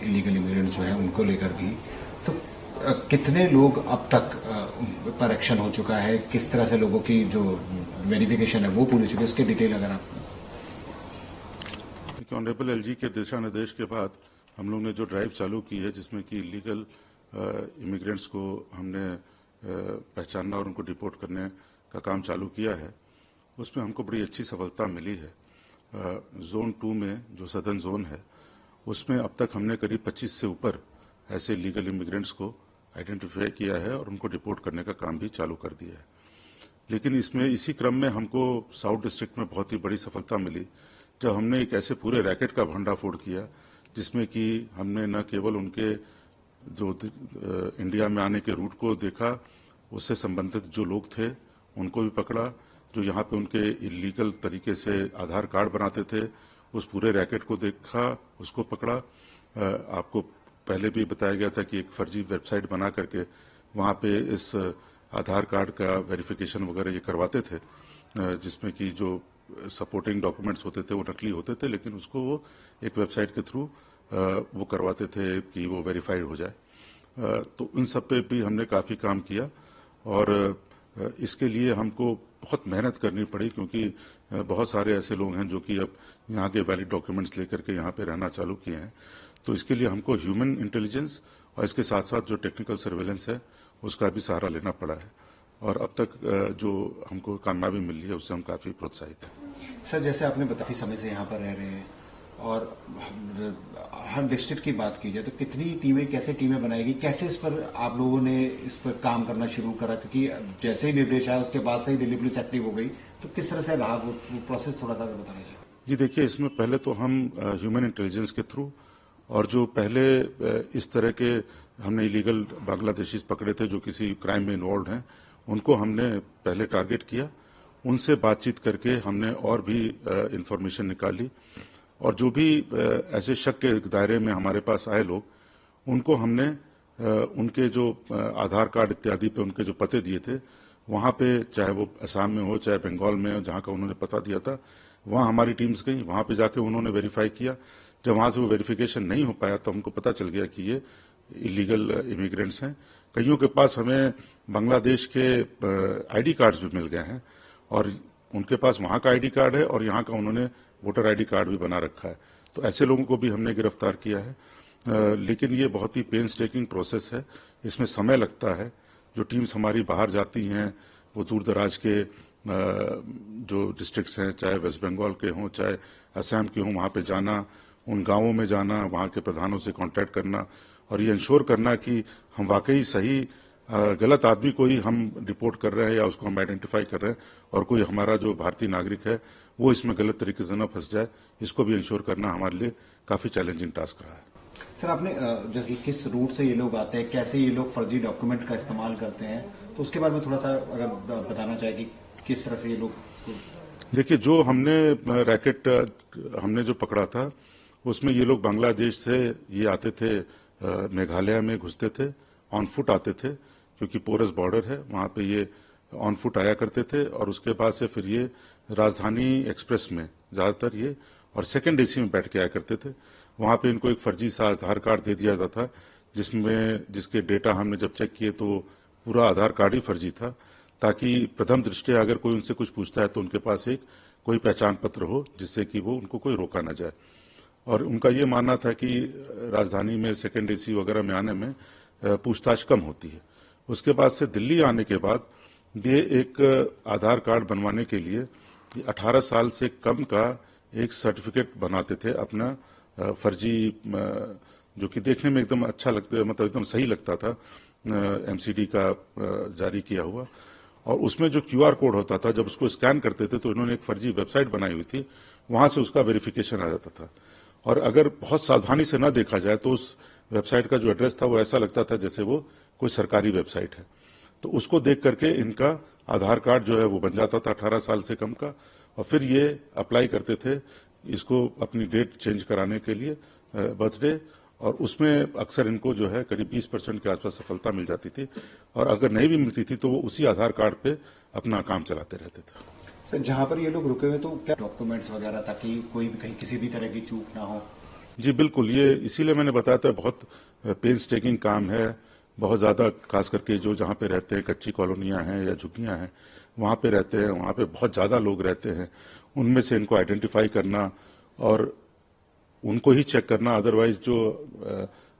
Illegal immigrants जो हैं उनको लेकर भी, तो कितने लोग अब तक पर एक्शन हो चुका है, किस तरह से लोगों की जो वेरिफिकेशन है वो पूरी हो चुकी है, उसकी डिटेल अगर आप। ऑनरेबल एलजी के दिशा निर्देश के बाद हम लोग ने जो ड्राइव चालू की है, जिसमें कि इलीगल इमिग्रेंट्स को हमने पहचानना और उनको डिपोर्ट करने का काम चालू किया है, उसमें हमको बड़ी अच्छी सफलता मिली है। जोन 2 में जो सदर्न जोन है, उसमें अब तक हमने करीब 25 से ऊपर ऐसे इलीगल इमिग्रेंट्स को आइडेंटिफाई किया है और उनको डिपोर्ट करने का काम भी चालू कर दिया है। लेकिन इसमें इसी क्रम में हमको साउथ डिस्ट्रिक्ट में बहुत ही बड़ी सफलता मिली, जब हमने एक ऐसे पूरे रैकेट का भंडाफोड़ किया, जिसमें कि हमने न केवल उनके जो इंडिया में आने के रूट को देखा, उससे संबंधित जो लोग थे उनको भी पकड़ा, जो यहाँ पे उनके इलीगल तरीके से आधार कार्ड बनाते थे, उस पूरे रैकेट को देखा, उसको पकड़ा। आपको पहले भी बताया गया था कि एक फर्जी वेबसाइट बना करके वहाँ पे इस आधार कार्ड का वेरिफिकेशन वगैरह ये करवाते थे, जिसमें कि जो सपोर्टिंग डॉक्यूमेंट्स होते थे वो नकली होते थे, लेकिन उसको वो एक वेबसाइट के थ्रू वो करवाते थे कि वो वेरीफाइड हो जाए। तो इन सब पे भी हमने काफ़ी काम किया और इसके लिए हमको बहुत मेहनत करनी पड़ी, क्योंकि बहुत सारे ऐसे लोग हैं जो कि अब यहाँ के वैलिड डॉक्यूमेंट्स लेकर के यहाँ पे रहना चालू किए हैं। तो इसके लिए हमको ह्यूमन इंटेलिजेंस और इसके साथ साथ जो टेक्निकल सर्वेलेंस है उसका भी सहारा लेना पड़ा है, और अब तक जो हमको कामयाबी मिल रही है उससे हम काफ़ी प्रोत्साहित हैं। सर, जैसे आपने काफ़ी समय से यहाँ पर रह रहे हैं और हर डिस्ट्रिक्ट की बात की जाए तो कितनी टीमें, कैसे टीमें बनाएगी, कैसे इस पर आप लोगों ने इस पर काम करना शुरू करा, क्योंकि जैसे ही निर्देश आया उसके बाद से ही दिल्ली पुलिस एक्टिव हो गई, तो किस तरह से रहा वो प्रोसेस, थोड़ा सा बता दीजिए। जी देखिए, इसमें पहले तो हम ह्यूमन इंटेलिजेंस के थ्रू, और जो पहले इस तरह के हमने इलीगल बांग्लादेशीज पकड़े थे जो किसी क्राइम में इन्वॉल्व हैं, उनको हमने पहले टारगेट किया, उनसे बातचीत करके हमने और भी इंफॉर्मेशन निकाली, और जो भी ऐसे शक के दायरे में हमारे पास आए लोग, उनको हमने उनके जो आधार कार्ड इत्यादि पे उनके जो पते दिए थे, वहाँ पे चाहे वो असम में हो चाहे बंगाल में हो, जहाँ का उन्होंने पता दिया था, वहाँ हमारी टीम्स गई, वहाँ पे जाके उन्होंने वेरीफाई किया। जब वहाँ से वो वेरिफिकेशन नहीं हो पाया तो हमको पता चल गया कि ये इलीगल इमिग्रेंट्स हैं। कईयों के पास हमें बांग्लादेश के आईडी कार्ड्स भी मिल गए हैं, और उनके पास वहाँ का आईडी कार्ड है और यहाँ का उन्होंने वोटर आईडी कार्ड भी बना रखा है। तो ऐसे लोगों को भी हमने गिरफ्तार किया है। लेकिन ये बहुत ही पेन्स टेकिंग प्रोसेस है, इसमें समय लगता है। जो टीम्स हमारी बाहर जाती हैं, वो दूर दराज के जो डिस्ट्रिक्ट्स हैं, चाहे वेस्ट बंगाल के हों चाहे असम के हों, वहाँ पे जाना, उन गांवों में जाना, वहाँ के प्रधानों से कांटेक्ट करना और ये इंश्योर करना कि हम वाकई सही गलत आदमी को ही हम रिपोर्ट कर रहे हैं या उसको हम आइडेंटिफाई कर रहे हैं, और कोई हमारा जो भारतीय नागरिक है वो इसमें गलत तरीके से न फंस जाए, इसको भी इंश्योर करना हमारे लिए काफ़ी चैलेंजिंग टास्क रहा है। सर, आपने जैसे किस रूट से ये लोग आते हैं, कैसे ये लोग फर्जी डॉक्यूमेंट का इस्तेमाल करते हैं, तो उसके बारे में थोड़ा सा अगर बताना चाहे कि किस तरह से ये लोग। देखिए, जो हमने रैकेट हमने जो पकड़ा था, उसमें ये लोग बांग्लादेश से ये आते थे, मेघालय में घुसते थे, ऑन फुट आते थे, क्योंकि पोरस बॉर्डर है, वहाँ पे ये ऑन फुट आया करते थे, और उसके बाद से फिर ये राजधानी एक्सप्रेस में ज़्यादातर ये और सेकंड एसी में बैठ के आया करते थे। वहाँ पे इनको एक फर्जी सा आधार कार्ड दे दिया जाता था, जिसके डेटा हमने जब चेक किए तो पूरा आधार कार्ड ही फर्जी था, ताकि प्रथम दृष्टया अगर कोई उनसे कुछ पूछता है तो उनके पास एक कोई पहचान पत्र हो, जिससे कि वो उनको कोई रोका न जाए। और उनका ये मानना था कि राजधानी में सेकंड एसी वगैरह में आने में पूछताछ कम होती है। उसके बाद से दिल्ली आने के बाद ये एक आधार कार्ड बनवाने के लिए 18 साल से कम का एक सर्टिफिकेट बनाते थे अपना, फर्जी, जो कि देखने में एकदम अच्छा लगता, मतलब एकदम सही लगता था, एमसीडी का जारी किया हुआ, और उसमें जो क्यूआर कोड होता था, जब उसको स्कैन करते थे तो इन्होंने एक फर्जी वेबसाइट बनाई हुई थी, वहां से उसका वेरिफिकेशन आ जाता था, और अगर बहुत सावधानी से न देखा जाए तो उस वेबसाइट का जो एड्रेस था वो ऐसा लगता था जैसे वो कोई सरकारी वेबसाइट है। तो उसको देख करके इनका आधार कार्ड जो है वो बन जाता था 18 साल से कम का, और फिर ये अप्लाई करते थे इसको अपनी डेट चेंज कराने के लिए, बर्थडे, और उसमें अक्सर इनको जो है करीब 20% के आसपास सफलता मिल जाती थी, और अगर नहीं भी मिलती थी तो वो उसी आधार कार्ड पे अपना काम चलाते रहते थे। सर, जहाँ पर ये लोग रुके हुए तो क्या डॉक्यूमेंट्स वगैरह, ताकि कोई भी कहीं किसी भी तरह की चूक ना हो? जी बिल्कुल, ये इसीलिए मैंने बताया था, बहुत पेंस टेकिंग काम है, बहुत ज़्यादा, खास करके जो जहाँ पे रहते हैं, कच्ची कॉलोनियाँ हैं या झुग्गियाँ हैं, वहाँ पे रहते हैं, वहाँ पे बहुत ज़्यादा लोग रहते हैं, उनमें से इनको आइडेंटिफाई करना और उनको ही चेक करना, अदरवाइज जो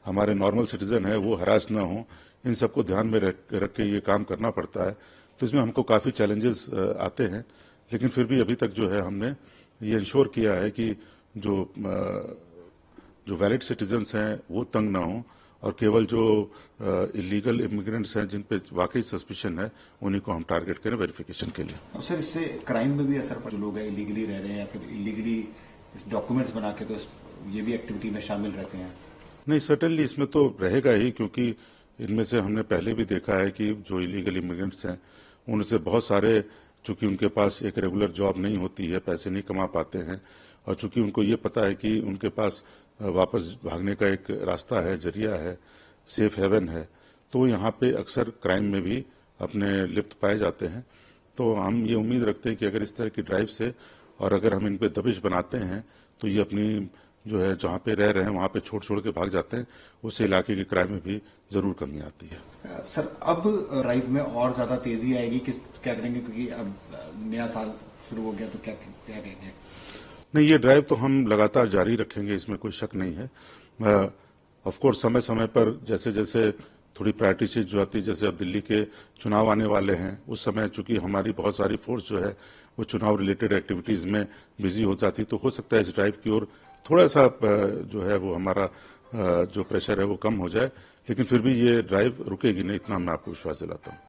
हमारे नॉर्मल सिटीजन है वो हरास ना हो, इन सबको ध्यान में रख के ये काम करना पड़ता है। तो इसमें हमको काफ़ी चैलेंजेस आते हैं, लेकिन फिर भी अभी तक जो है हमने ये इंश्योर किया है कि जो वैलिड सिटीजन्स हैं वो तंग ना हों, और केवल जो इलीगल इमिग्रेंट्स हैं जिन पे वाकई सस्पिशन है उन्हीं को हम टारगेट करें वेरिफिकेशन के लिए। और सर, इससे क्राइम में भी असर पड़, जो लोग हैं इलीगली रह रहे हैं या फिर इलीगली डॉक्यूमेंट्स बना के तो ये भी एक्टिविटी में शामिल रहते हैं। नहीं, सर्टेनली इसमें तो रहेगा ही, क्योंकि इनमें से हमने पहले भी देखा है कि जो इलीगल इमिग्रेंट्स हैं उनसे बहुत सारे, चूंकि उनके पास एक रेगुलर जॉब नहीं होती है, पैसे नहीं कमा पाते हैं, और चूंकि उनको ये पता है कि उनके पास वापस भागने का एक रास्ता है, जरिया है, सेफ हेवन है, तो यहाँ पे अक्सर क्राइम में भी अपने लिप्त पाए जाते हैं। तो हम ये उम्मीद रखते हैं कि अगर इस तरह की ड्राइव से, और अगर हम इन पे दबिश बनाते हैं, तो ये अपनी जो है जहाँ पे रह रहे हैं वहाँ पे छोड़ के भाग जाते हैं, उससे इलाके के क्राइम में भी जरूर कमी आती है। सर, अब ड्राइव में और ज्यादा तेजी आएगी, क्या करेंगे, क्योंकि अब नया साल शुरू हो गया, तो क्या क्या करेंगे? नहीं, ये ड्राइव तो हम लगातार जारी रखेंगे, इसमें कोई शक नहीं है। ऑफ कोर्स समय समय पर जैसे जैसे थोड़ी प्रायोरिटी चीज जो आती है, जैसे अब दिल्ली के चुनाव आने वाले हैं, उस समय चूंकि हमारी बहुत सारी फोर्स जो है वो चुनाव रिलेटेड एक्टिविटीज में बिजी हो जाती, तो हो सकता है इस ड्राइव की ओर थोड़ा सा जो है वो हमारा जो प्रेशर है वो कम हो जाए, लेकिन फिर भी ये ड्राइव रुकेगी नहीं, इतना मैं आपको विश्वास दिलाता हूँ।